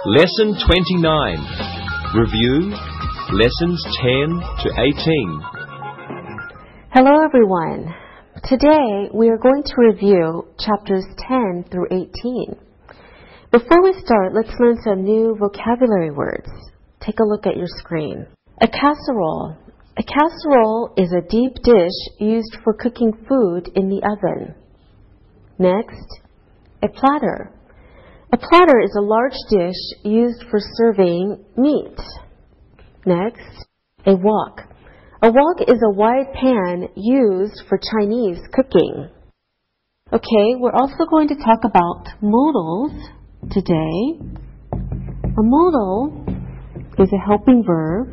Lesson 29. Review Lessons 10 to 18. Hello everyone. Today we are going to review chapters 10 through 18. Before we start, let's learn some new vocabulary words. Take a look at your screen. A casserole. A casserole is a deep dish used for cooking food in the oven. Next, a platter. A platter is a large dish used for serving meat. Next, a wok. A wok is a wide pan used for Chinese cooking. Okay, we're also going to talk about modals today. A modal is a helping verb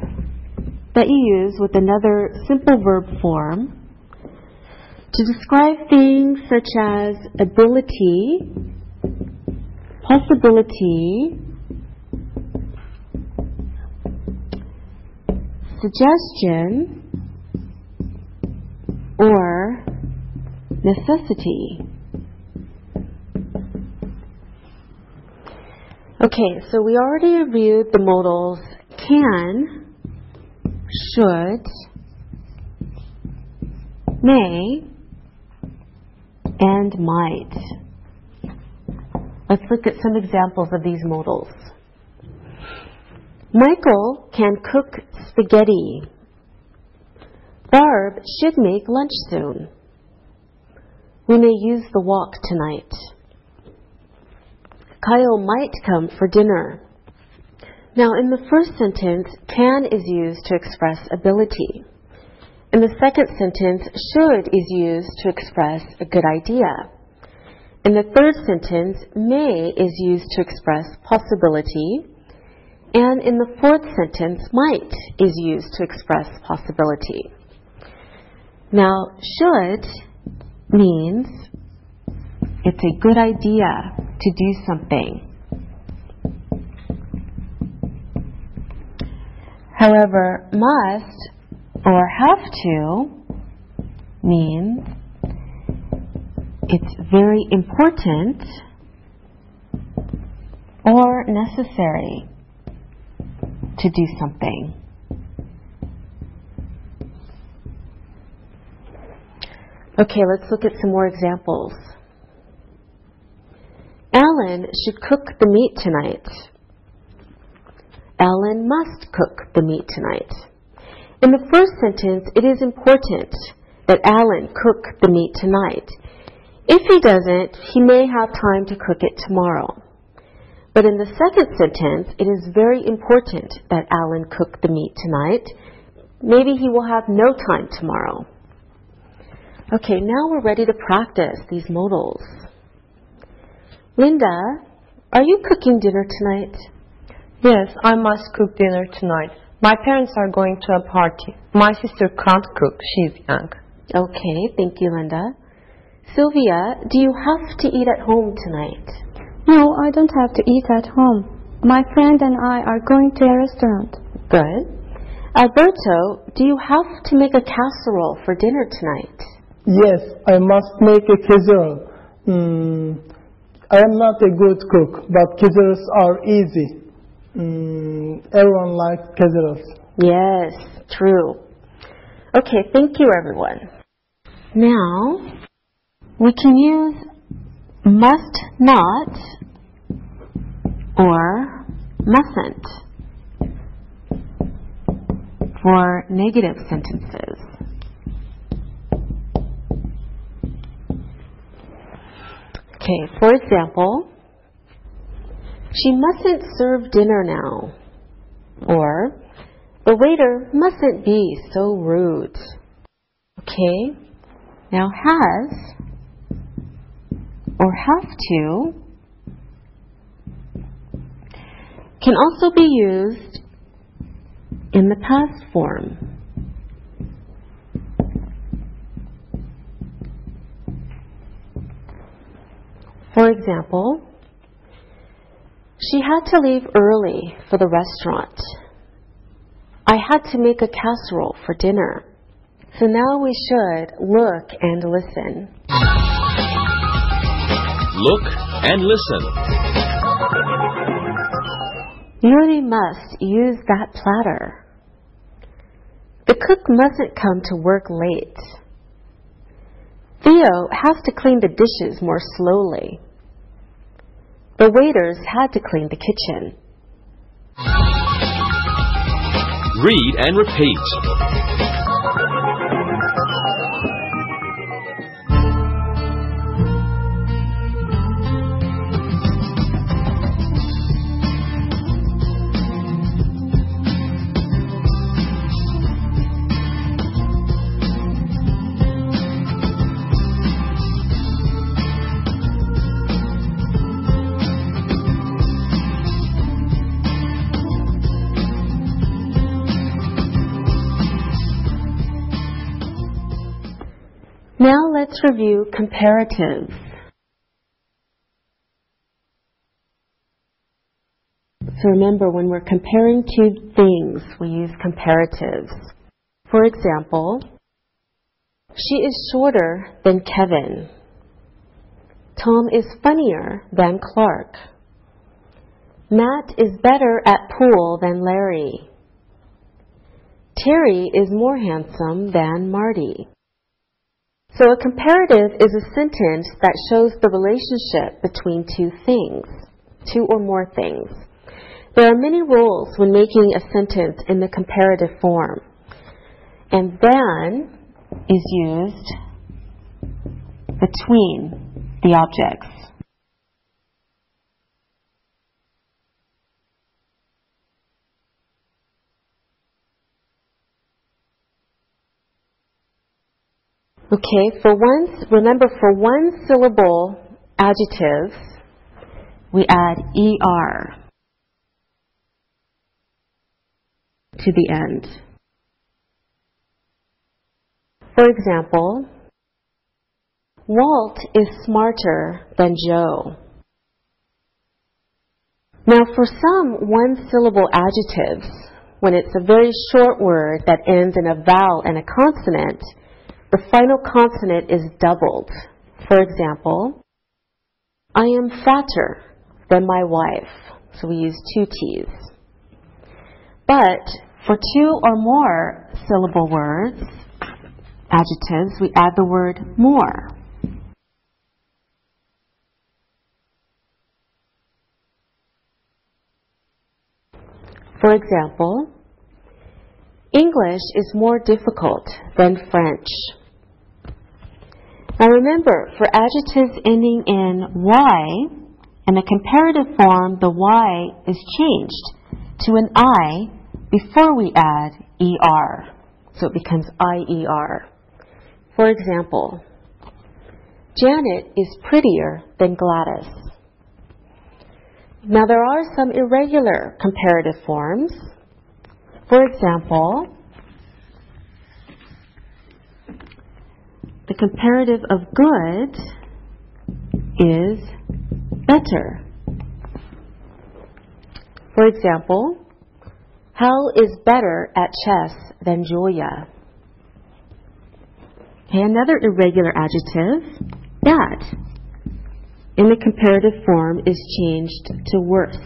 that you use with another simple verb form to describe things such as ability, possibility, suggestion, or necessity. Okay, so we already reviewed the modals can, should, may, and might. Let's look at some examples of these modals. Michael can cook spaghetti. Barb should make lunch soon. We may use the wok tonight. Kyle might come for dinner. Now, in the first sentence, can is used to express ability. In the second sentence, should is used to express a good idea. In the third sentence, may is used to express possibility. And in the fourth sentence, might is used to express possibility. Now, should means it's a good idea to do something. However, must or have to means it's very important or necessary to do something. Okay, let's look at some more examples. Alan should cook the meat tonight. Alan must cook the meat tonight. In the first sentence, it is important that Alan cook the meat tonight. If he doesn't, he may have time to cook it tomorrow. But in the second sentence, it is very important that Alan cook the meat tonight. Maybe he will have no time tomorrow. Okay, now we're ready to practice these modals. Linda, are you cooking dinner tonight? Yes, I must cook dinner tonight. My parents are going to a party. My sister can't cook. She's young. Okay, thank you, Linda. Sylvia, do you have to eat at home tonight? No, I don't have to eat at home. My friend and I are going to a restaurant. Good. Alberto, do you have to make a casserole for dinner tonight? Yes, I must make a casserole. I am not a good cook, but casseroles are easy. Everyone likes casseroles. Yes, true. Okay, thank you, everyone. Now, we can use must not or mustn't for negative sentences. Okay, for example, she mustn't serve dinner now. Or, the waiter mustn't be so rude. Okay, now has or have to can also be used in the past form. For example, she had to leave early for the restaurant. I had to make a casserole for dinner. So now we should look and listen. Look and listen. You really must use that platter. The cook mustn't come to work late. Theo has to clean the dishes more slowly. The waiters had to clean the kitchen. Read and repeat. Now let's review comparatives. So remember, when we're comparing two things, we use comparatives. For example, she is shorter than Kevin. Tom is funnier than Clark. Matt is better at pool than Larry. Terry is more handsome than Marty. So a comparative is a sentence that shows the relationship between two things, two or more things. There are many rules when making a sentence in the comparative form. And than is used between the objects. Okay, remember for one syllable adjectives, we add ER to the end. For example, Walt is smarter than Joe. Now for some one-syllable adjectives, when it's a very short word that ends in a vowel and a consonant, the final consonant is doubled. For example, I am fatter than my wife. So we use two T's. But for two or more syllable words, adjectives, we add the word more. For example, English is more difficult than French. Now remember, for adjectives ending in Y, in the comparative form, the Y is changed to an I before we add ER. So it becomes IER. For example, Janet is prettier than Gladys. Now there are some irregular comparative forms. For example, the comparative of good is better. For example, Hal is better at chess than Julia. Okay, another irregular adjective, bad, in the comparative form is changed to worse.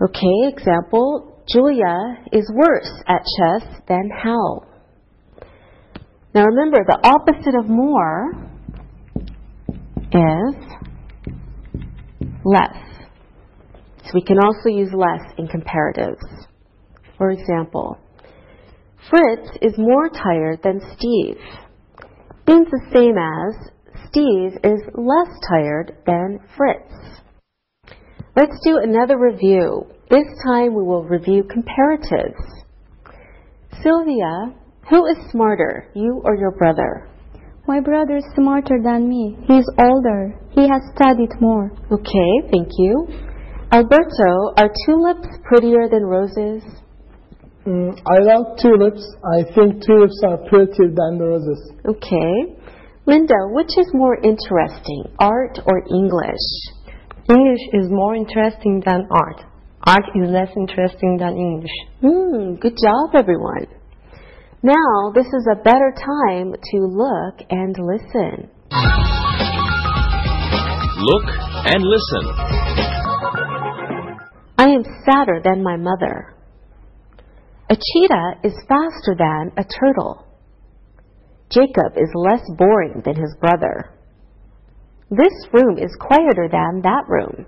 Okay, example, Julia is worse at chess than Hal. Now remember, the opposite of more is less. So we can also use less in comparatives. For example, Fritz is more tired than Steve. Means the same as Steve is less tired than Fritz. Let's do another review. This time we will review comparatives. Sylvia, who is smarter, you or your brother? My brother is smarter than me. He is older. He has studied more. Okay, thank you. Alberto, are tulips prettier than roses? I love tulips. I think tulips are prettier than the roses. Okay. Linda, which is more interesting, art or English? English is more interesting than art. Art is less interesting than English. Good job, everyone. Now, this is a better time to look and listen. Look and listen. I am sadder than my mother. A cheetah is faster than a turtle. Jacob is less boring than his brother. This room is quieter than that room.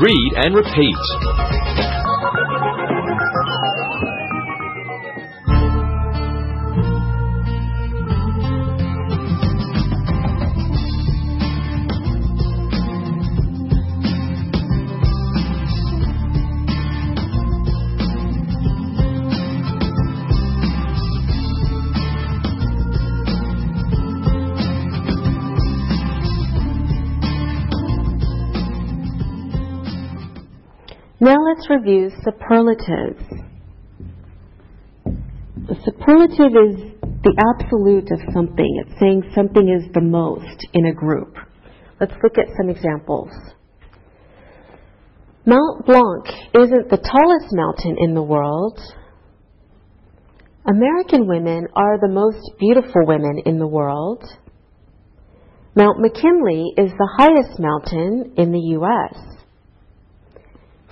Read and repeat. Now let's review superlatives. A superlative is the absolute of something. It's saying something is the most in a group. Let's look at some examples. Mount Blanc isn't the tallest mountain in the world. American women are the most beautiful women in the world. Mount McKinley is the highest mountain in the U.S.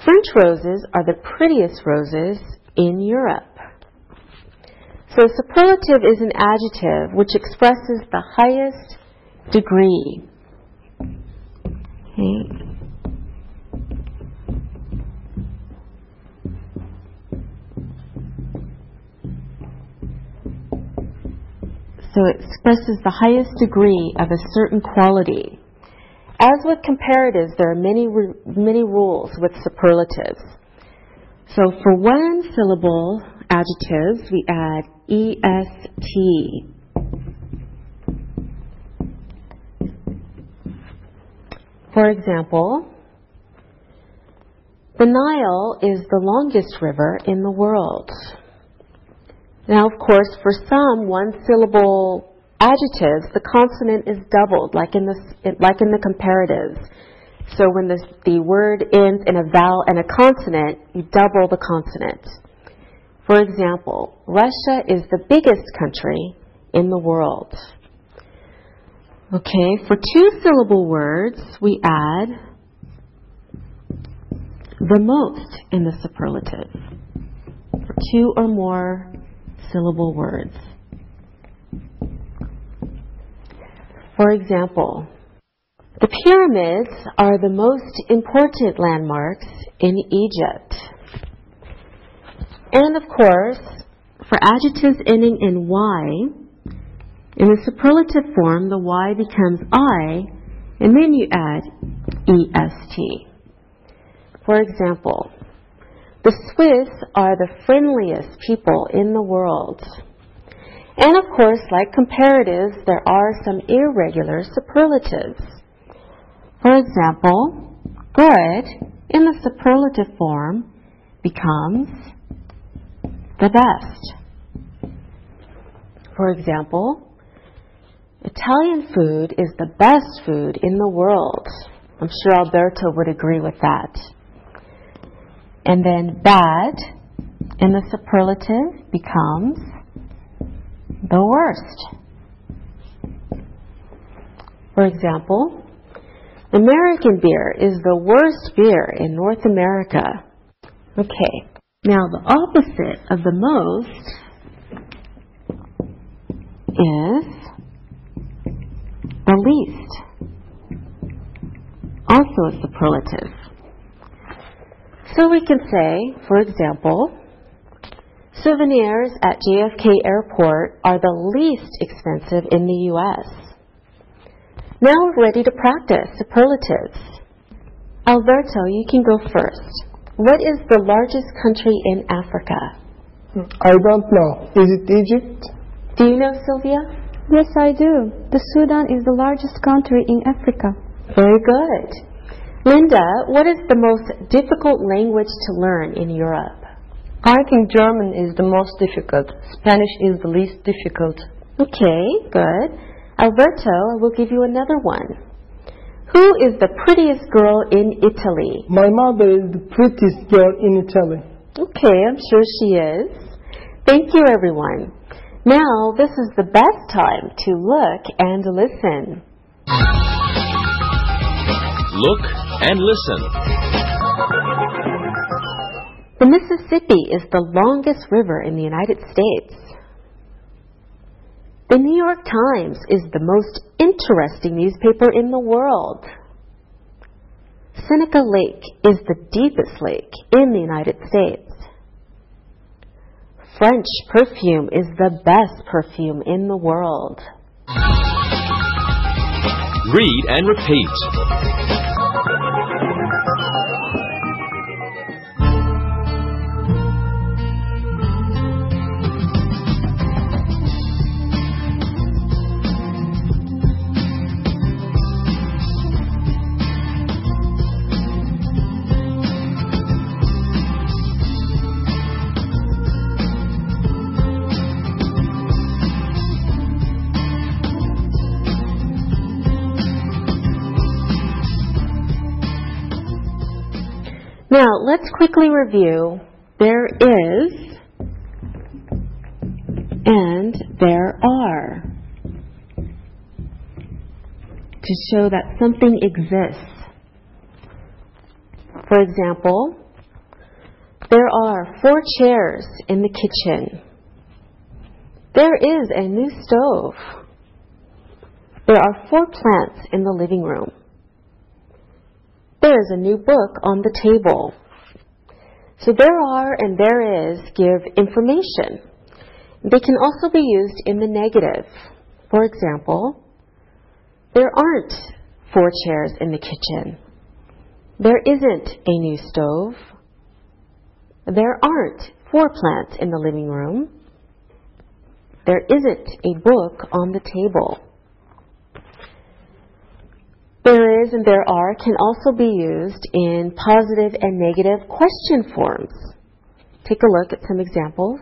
French roses are the prettiest roses in Europe. So superlative is an adjective which expresses the highest degree. Okay. So it expresses the highest degree of a certain quality. As with comparatives, there are many rules with superlatives. So for one syllable adjectives, we add est. For example, the Nile is the longest river in the world. Now, of course, for some one-syllable adjectives, the consonant is doubled, like in the comparatives. So when the word ends in a vowel and a consonant, you double the consonant. For example, Russia is the biggest country in the world. Okay, for two-syllable words, we add the most in the superlative. For two or more syllable words. For example, the pyramids are the most important landmarks in Egypt. And of course, for adjectives ending in Y, in the superlative form, the Y becomes I, and then you add est. For example, the Swiss are the friendliest people in the world. And of course, like comparatives, there are some irregular superlatives. For example, good in the superlative form becomes the best. For example, Italian food is the best food in the world. I'm sure Alberto would agree with that. And then bad in the superlative becomes the worst. For example, American beer is the worst beer in North America. Okay, now the opposite of the most is the least. Also a superlative. So we can say, for example, souvenirs at JFK Airport are the least expensive in the U.S. Now we're ready to practice superlatives. Alberto, you can go first. What is the largest country in Africa? I don't know. Is it Egypt? Do you know, Sylvia? Yes, I do. The Sudan is the largest country in Africa. Very good. Linda, what is the most difficult language to learn in Europe? I think German is the most difficult. Spanish is the least difficult. Okay, good. Alberto, I will give you another one. Who is the prettiest girl in Italy? My mother is the prettiest girl in Italy. Okay, I'm sure she is. Thank you, everyone. Now, this is the best time to look and listen. Look and listen. The Mississippi is the longest river in the United States. The New York Times is the most interesting newspaper in the world. Seneca Lake is the deepest lake in the United States. French perfume is the best perfume in the world. Read and repeat. Now, let's quickly review. There is and there are to show that something exists. For example, there are 4 chairs in the kitchen. There is a new stove. There are 4 plants in the living room. There is a new book on the table. So there are and there is give information. They can also be used in the negative. For example, there aren't 4 chairs in the kitchen. There isn't a new stove. There aren't 4 plants in the living room. There isn't a book on the table. There is and there are can also be used in positive and negative question forms. Take a look at some examples.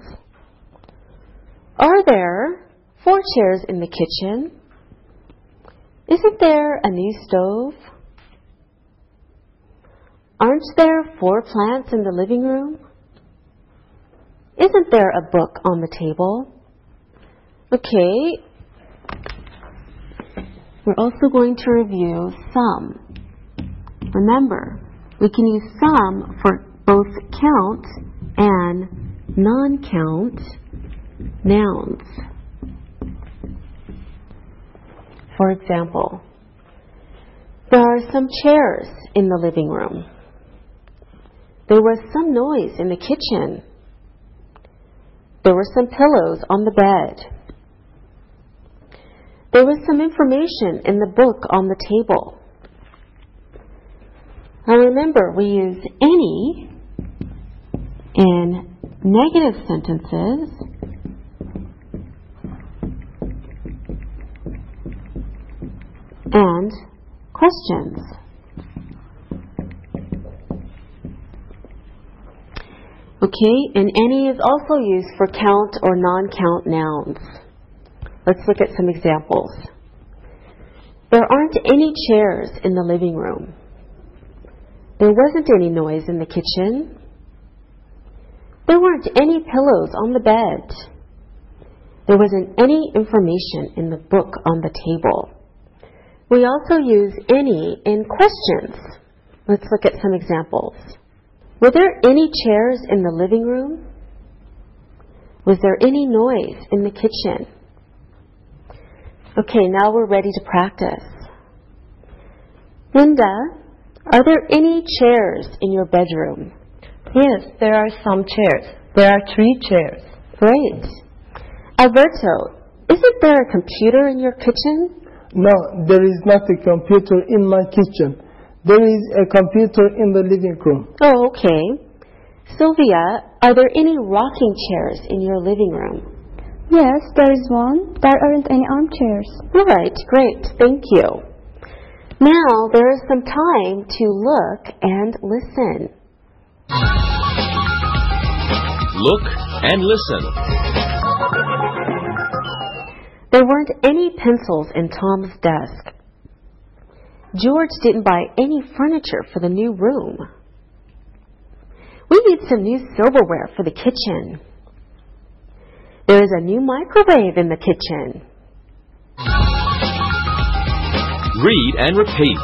Are there 4 chairs in the kitchen? Isn't there a new stove? Aren't there 4 plants in the living room? Isn't there a book on the table? Okay. We're also going to review some. Remember, we can use some for both count and non-count nouns. For example, there are some chairs in the living room. There was some noise in the kitchen. There were some pillows on the bed. There was some information in the book on the table. Now remember, we use any in negative sentences and questions. Okay, and any is also used for count or non-count nouns. Let's look at some examples. There aren't any chairs in the living room. There wasn't any noise in the kitchen. There weren't any pillows on the bed. There wasn't any information in the book on the table. We also use any in questions. Let's look at some examples. Were there any chairs in the living room? Was there any noise in the kitchen? Okay, now we're ready to practice. Linda, are there any chairs in your bedroom? Yes, there are some chairs. There are 3 chairs. Great. Alberto, isn't there a computer in your kitchen? No, there is not a computer in my kitchen. There is a computer in the living room. Oh, okay. Sylvia, are there any rocking chairs in your living room? Yes, there is one. There aren't any armchairs. All right, great. Thank you. Now there is some time to look and listen. Look and listen. There weren't any pencils in Tom's desk. George didn't buy any furniture for the new room. We need some new silverware for the kitchen. There is a new microwave in the kitchen. Read and repeat.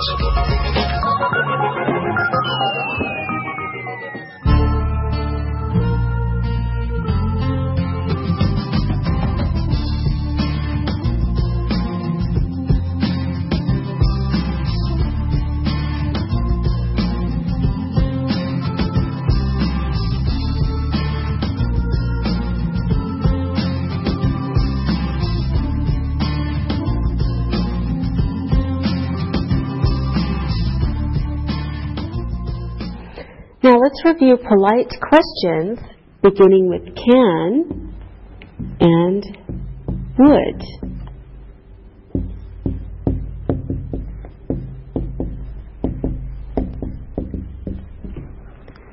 Now let's review polite questions beginning with can and would.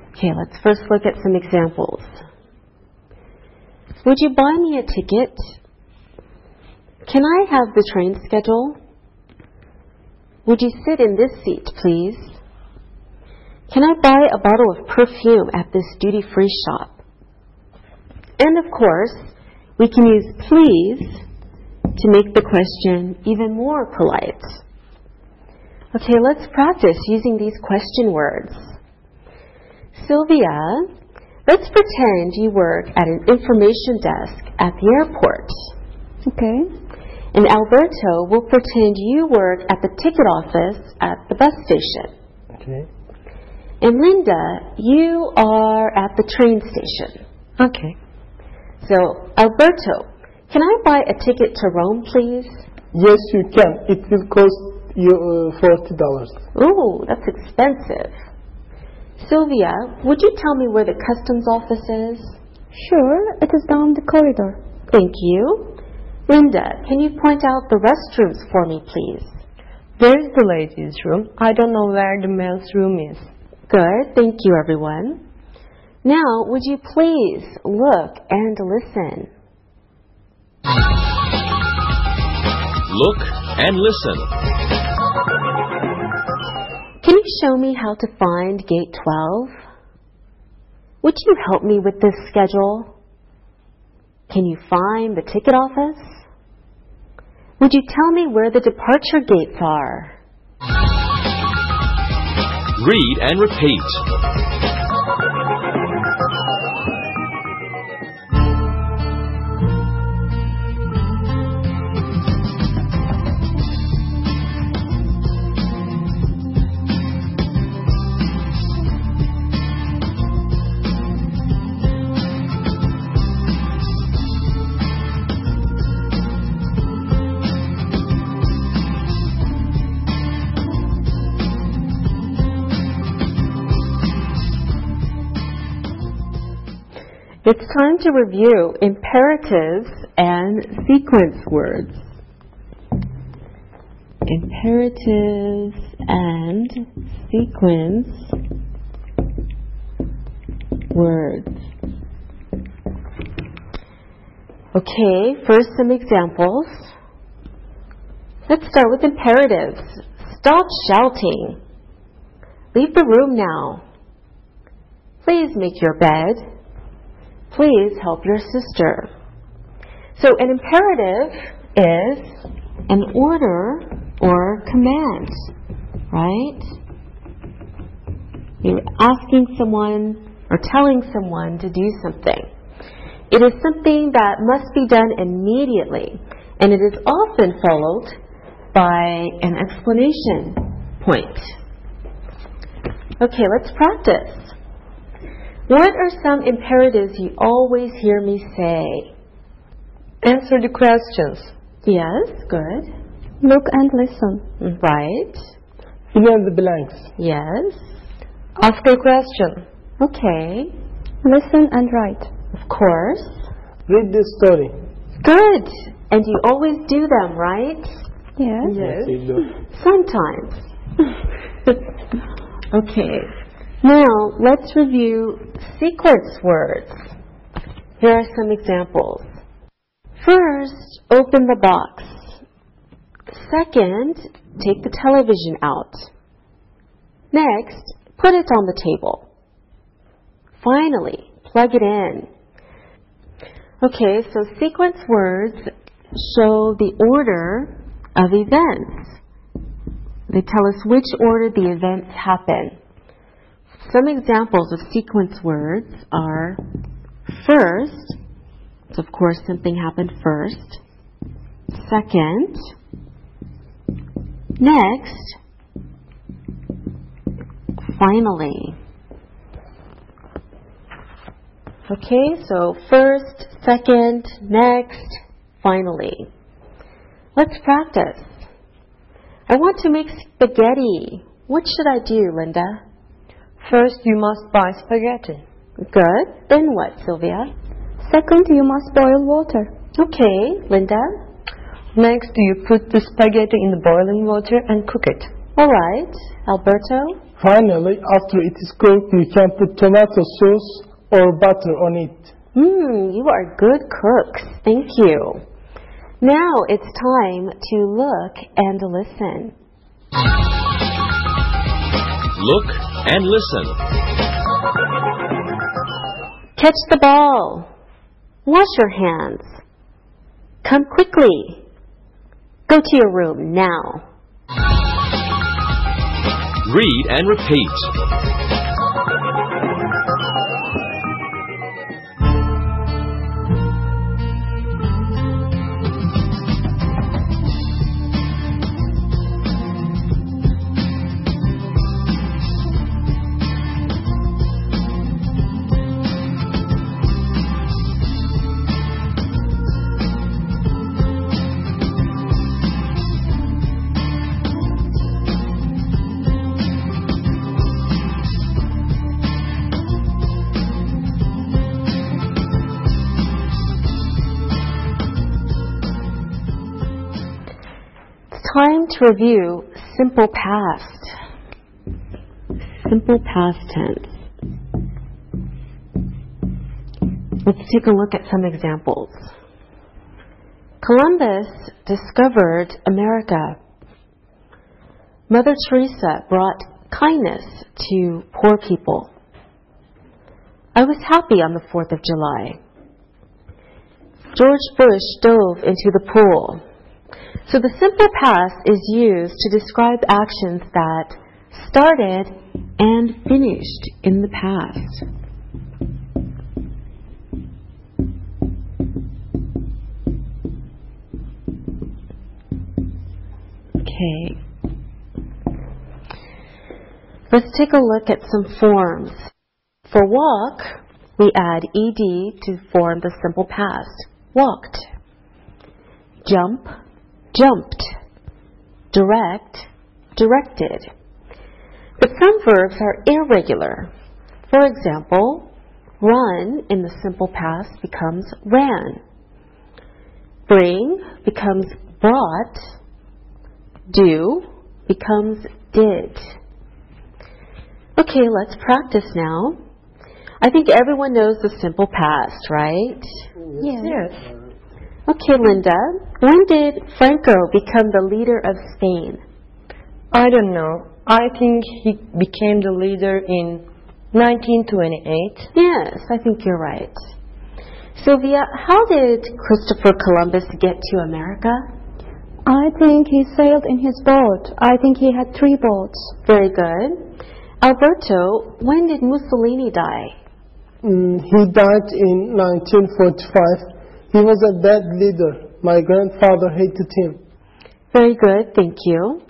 Okay, let's first look at some examples. Would you buy me a ticket? Can I have the train schedule? Would you sit in this seat, please? Can I buy a bottle of perfume at this duty-free shop? And of course, we can use please to make the question even more polite. Okay, let's practice using these question words. Sylvia, let's pretend you work at an information desk at the airport. Okay. And Alberto will pretend you work at the ticket office at the bus station. Okay. And Linda, you are at the train station. Okay. So, Alberto, can I buy a ticket to Rome, please? Yes, you can. It will cost you $40. Ooh, that's expensive. Sylvia, would you tell me where the customs office is? Sure, it is down the corridor. Thank you. Linda, can you point out the restrooms for me, please? There's the ladies' room. I don't know where the male's room is. Good, thank you, everyone. Now, would you please look and listen? Look and listen. Can you show me how to find gate 12? Would you help me with this schedule? Can you find the ticket office? Would you tell me where the departure gates are? Read and repeat. It's time to review imperatives and sequence words. Imperatives and sequence words. Okay, first some examples. Let's start with imperatives. Stop shouting. Leave the room now. Please make your bed. Please help your sister. So an imperative is an order or command, right? You're asking someone or telling someone to do something. It is something that must be done immediately, and it is often followed by an explanation point. Okay, let's practice. What are some imperatives you always hear me say? Answer the questions. Yes, good. Look and listen. Right. Fill in the blanks. Yes. Ask a question. Okay. Listen and write. Of course. Read the story. Good. And you always do them, right? Yes. Yes, you do. Sometimes. Okay. Now, let's review sequence words. Here are some examples. First, open the box. Second, take the television out. Next, put it on the table. Finally, plug it in. Okay, so sequence words show the order of events. They tell us which order the events happen. Some examples of sequence words are first, so of course something happened first. Second, next, finally. Okay, so first, second, next, finally. Let's practice. I want to make spaghetti. What should I do, Linda? First, you must buy spaghetti. Good. Then what, Sylvia? Second, you must boil water. Okay, Linda? Next, you put the spaghetti in the boiling water and cook it. All right. Alberto? Finally, after it is cooked, you can put tomato sauce or butter on it. You are good cooks. Thank you. Now it's time to look and listen. Look and listen. Catch the ball. Wash your hands. Come quickly. Go to your room now. Read and repeat. Time to review simple past. Simple past tense. Let's take a look at some examples. Columbus discovered America. Mother Teresa brought kindness to poor people. I was happy on the 4th of July. George Bush dove into the pool. So the simple past is used to describe actions that started and finished in the past. Okay. Let's take a look at some forms. For walk, we add ed to form the simple past. Walked. Jump. Jumped. Direct. Directed. But some verbs are irregular. For example, run in the simple past becomes ran. Bring becomes brought. Do becomes did. Okay, let's practice now. I think everyone knows the simple past, right? Yes. Okay, Linda, when did Franco become the leader of Spain? I don't know. I think he became the leader in 1928. Yes, I think you're right. Sylvia, how did Christopher Columbus get to America? I think he sailed in his boat. I think he had 3 boats. Very good. Alberto, when did Mussolini die? He died in 1945. He was a bad leader. My grandfather hated him. Very good, thank you.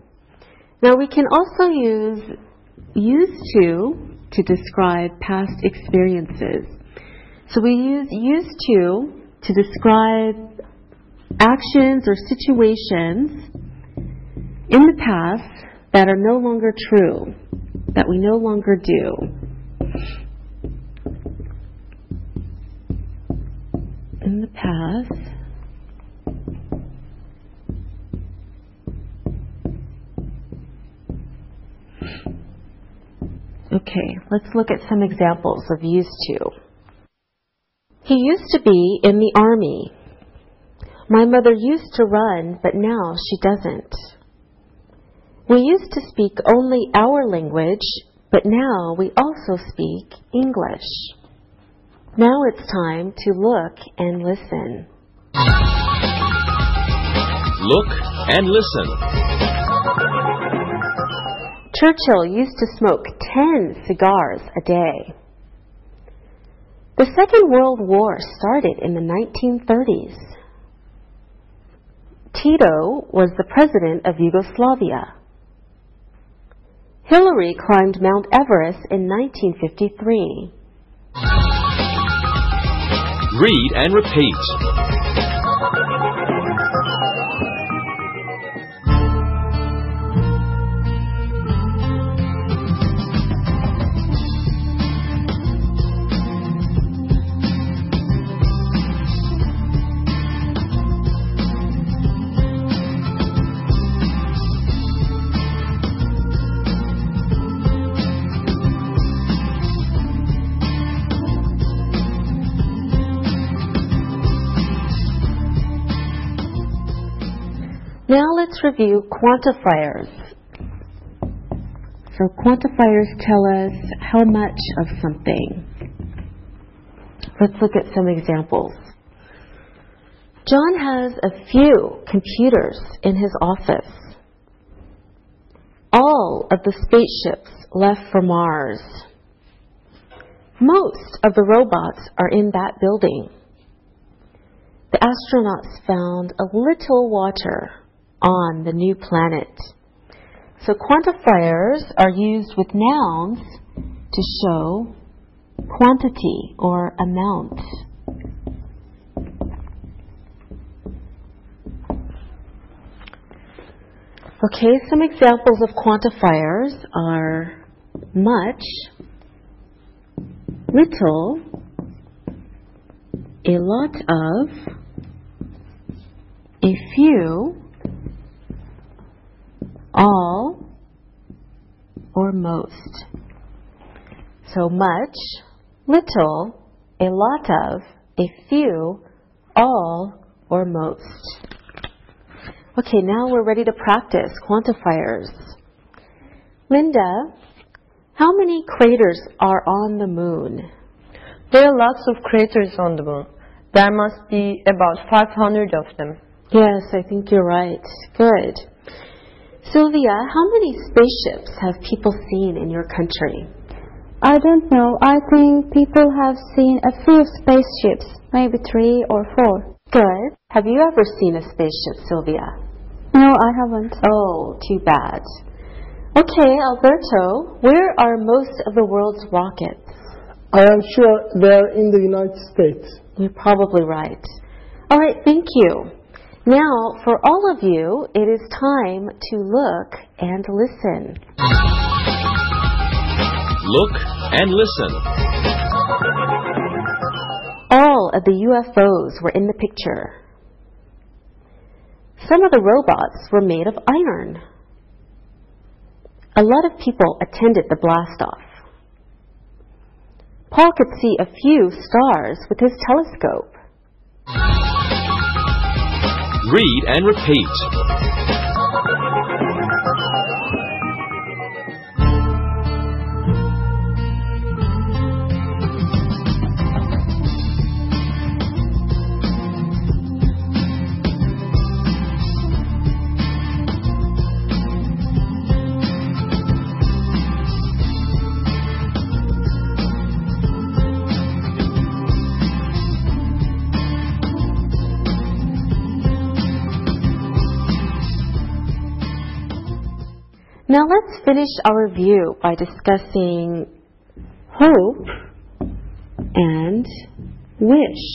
Now we can also use used to describe past experiences. So we use used to describe actions or situations in the past that are no longer true, that we no longer do. In the past, okay, let's look at some examples of used to. He used to be in the army. My mother used to run, but now she doesn't. We used to speak only our language, but now we also speak English. Now it's time to look and listen. Look and listen. Churchill used to smoke 10 cigars a day. The Second World War started in the 1930s. Tito was the president of Yugoslavia. Hillary climbed Mount Everest in 1953. Read and repeat. Now let's review quantifiers. So quantifiers tell us how much of something. Let's look at some examples. John has a few computers in his office. All of the spaceships left for Mars. Most of the robots are in that building. The astronauts found a little water on the new planet. So quantifiers are used with nouns to show quantity or amount. Okay, some examples of quantifiers are much, little, a lot of, a few, all, or most. So much, little, a lot of, a few, all, or most. Okay, now we're ready to practice quantifiers. Linda, how many craters are on the moon? There are lots of craters on the moon. There must be about 500 of them. Yes, I think you're right. Good. Sylvia, how many spaceships have people seen in your country? I don't know. I think people have seen a few spaceships, maybe 3 or 4. Good. Have you ever seen a spaceship, Sylvia? No, I haven't. Oh, too bad. Okay, Alberto, where are most of the world's rockets? I am sure they are in the United States. You're probably right. All right, thank you. Now, for all of you, it is time to look and listen. Look and listen. All of the UFOs were in the picture. Some of the robots were made of iron. A lot of people attended the blast-off. Paul could see a few stars with his telescope. Read and repeat. Now let's finish our review by discussing hope and wish.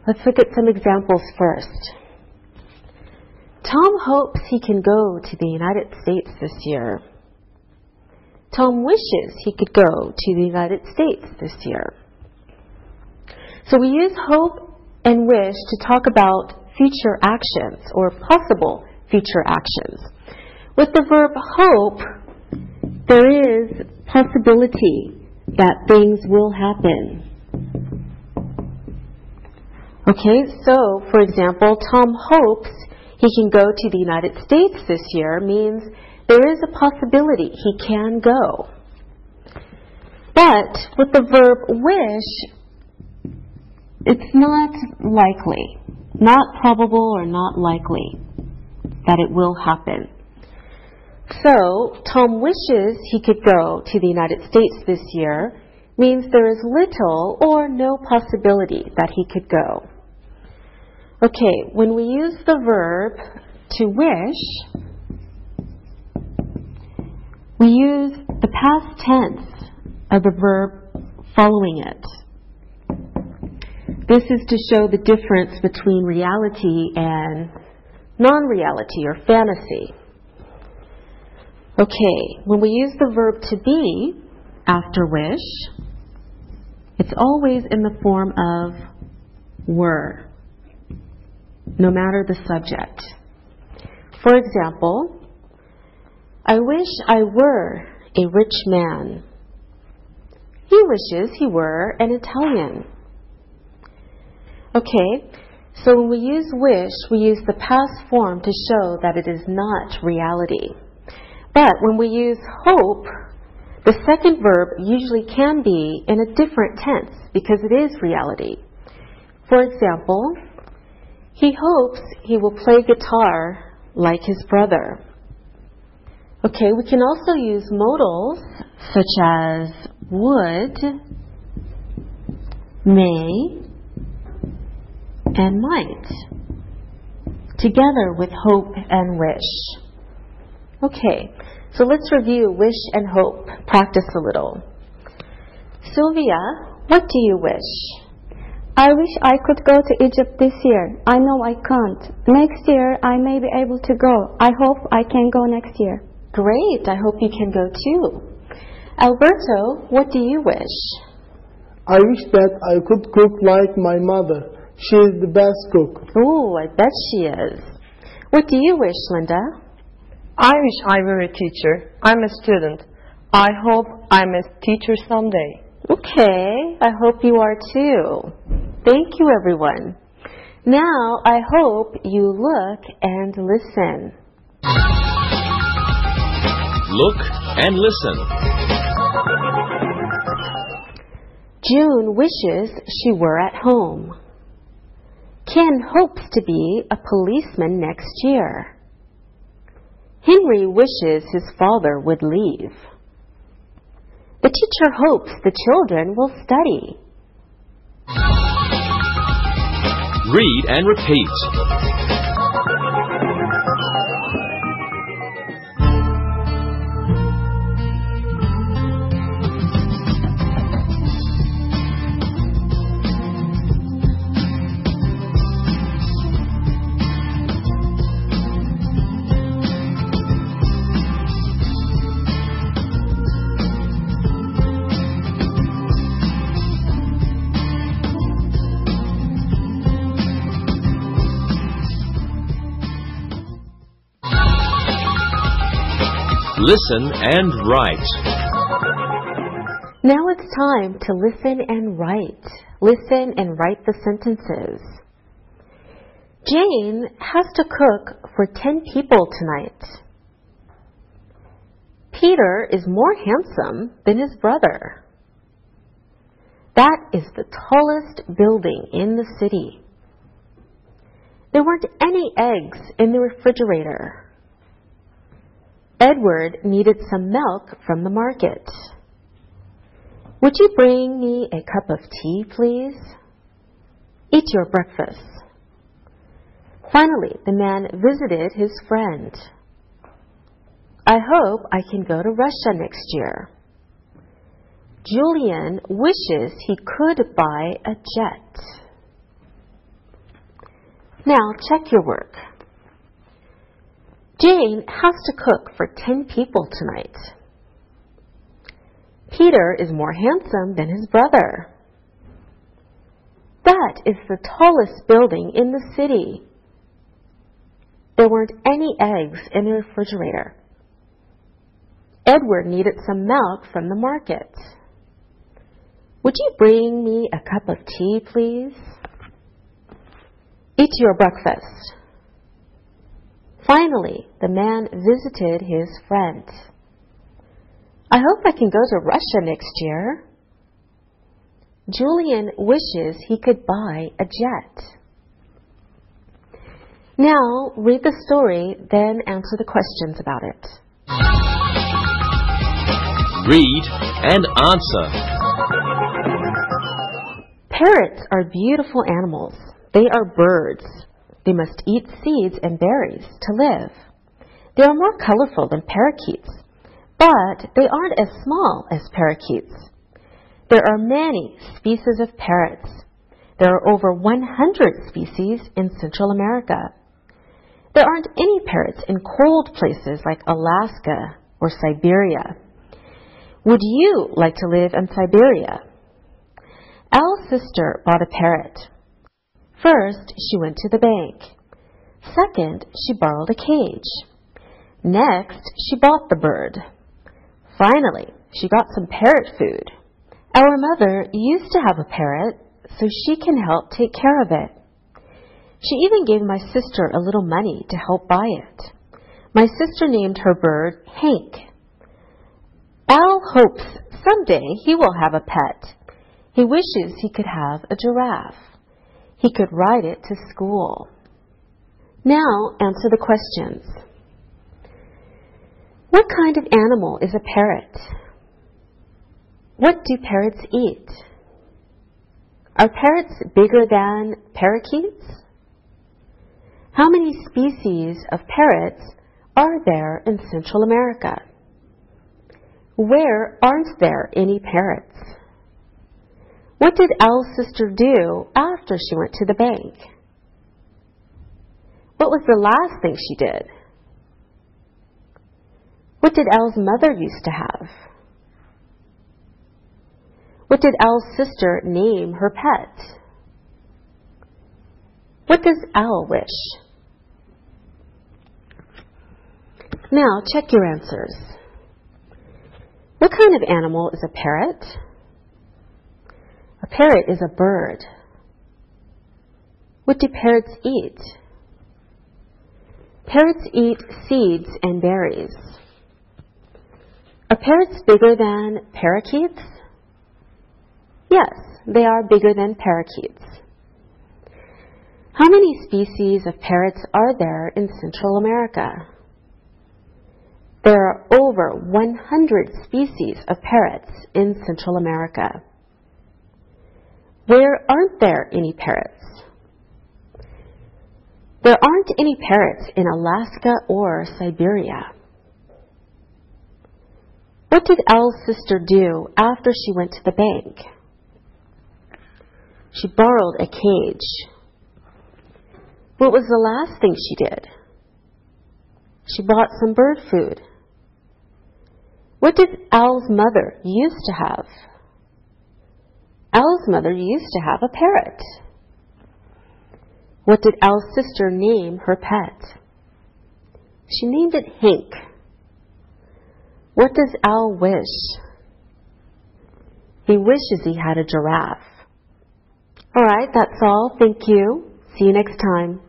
Let's look at some examples first. Tom hopes he can go to the United States this year. Tom wishes he could go to the United States this year. So we use hope and wish to talk about future actions or possible future actions. With the verb hope, there is possibility that things will happen. Okay, so for example, Tom hopes he can go to the United States this year means there is a possibility he can go. But with the verb wish, it's not likely, not probable or not likely that it will happen. So, Tom wishes he could go to the United States this year means there is little or no possibility that he could go. Okay, when we use the verb to wish, we use the past tense of the verb following it. This is to show the difference between reality and non-reality or fantasy. Okay, when we use the verb to be after wish, it's always in the form of were, no matter the subject. For example, I wish I were a rich man. He wishes he were an Italian. Okay, So when we use wish, we use the past form to show that it is not reality. But when we use hope, the second verb usually can be in a different tense because it is reality. For example, he hopes he will play guitar like his brother. Okay, we can also use modals such as would, may, and might, together with hope and wish. Okay, so let's review wish and hope. Practice a little. Sylvia, what do you wish? I wish I could go to Egypt this year. I know I can't. Next year I may be able to go. I hope I can go next year. Great, I hope you can go too. Alberto, what do you wish? I wish that I could cook like my mother. She is the best cook. Oh, I bet she is. What do you wish, Linda? I wish I were a teacher. I'm a student. I hope I'm a teacher someday. Okay, I hope you are too. Thank you, everyone. Now, I hope you look and listen. Look and listen. June wishes she were at home. Ken hopes to be a policeman next year. Henry wishes his father would leave. The teacher hopes the children will study. Read and repeat. Listen and write. Now it's time to listen and write. Listen and write the sentences. Jane has to cook for 10 people tonight. Peter is more handsome than his brother. That is the tallest building in the city. There weren't any eggs in the refrigerator. Edward needed some milk from the market. Would you bring me a cup of tea, please? Eat your breakfast. Finally, the man visited his friend. I hope I can go to Russia next year. Julian wishes he could buy a jet. Now, check your work. Jane has to cook for 10 people tonight. Peter is more handsome than his brother. That is the tallest building in the city. There weren't any eggs in the refrigerator. Edward needed some milk from the market. Would you bring me a cup of tea, please? Eat your breakfast. Finally, the man visited his friend. I hope I can go to Russia next year. Julian wishes he could buy a jet. Now, read the story, then answer the questions about it. Read and answer. Parrots are beautiful animals. They are birds. They must eat seeds and berries to live. They are more colorful than parakeets, but they aren't as small as parakeets. There are many species of parrots. There are over 100 species in Central America. There aren't any parrots in cold places like Alaska or Siberia. Would you like to live in Siberia? Al's sister bought a parrot. First, she went to the bank. Second, she borrowed a cage. Next, she bought the bird. Finally, she got some parrot food. Our mother used to have a parrot, so she can help take care of it. She even gave my sister a little money to help buy it. My sister named her bird Hank. Al hopes someday he will have a pet. He wishes he could have a giraffe. He could ride it to school. Now answer the questions. What kind of animal is a parrot? What do parrots eat? Are parrots bigger than parakeets? How many species of parrots are there in Central America? Where aren't there any parrots? What did Al's sister do after she went to the bank? What was the last thing she did? What did Al's mother used to have? What did Al's sister name her pet? What does Al wish? Now check your answers. What kind of animal is a parrot? A parrot is a bird. What do parrots eat? Parrots eat seeds and berries. Are parrots bigger than parakeets? Yes, they are bigger than parakeets. How many species of parrots are there in Central America? There are over 100 species of parrots in Central America. Where aren't there any parrots? There aren't any parrots in Alaska or Siberia. What did Al's sister do after she went to the bank? She borrowed a cage. What was the last thing she did? She bought some bird food. What did Al's mother used to have? Al's mother used to have a parrot. What did Al's sister name her pet? She named it Hank. What does Al wish? He wishes he had a giraffe. All right, that's all. Thank you. See you next time.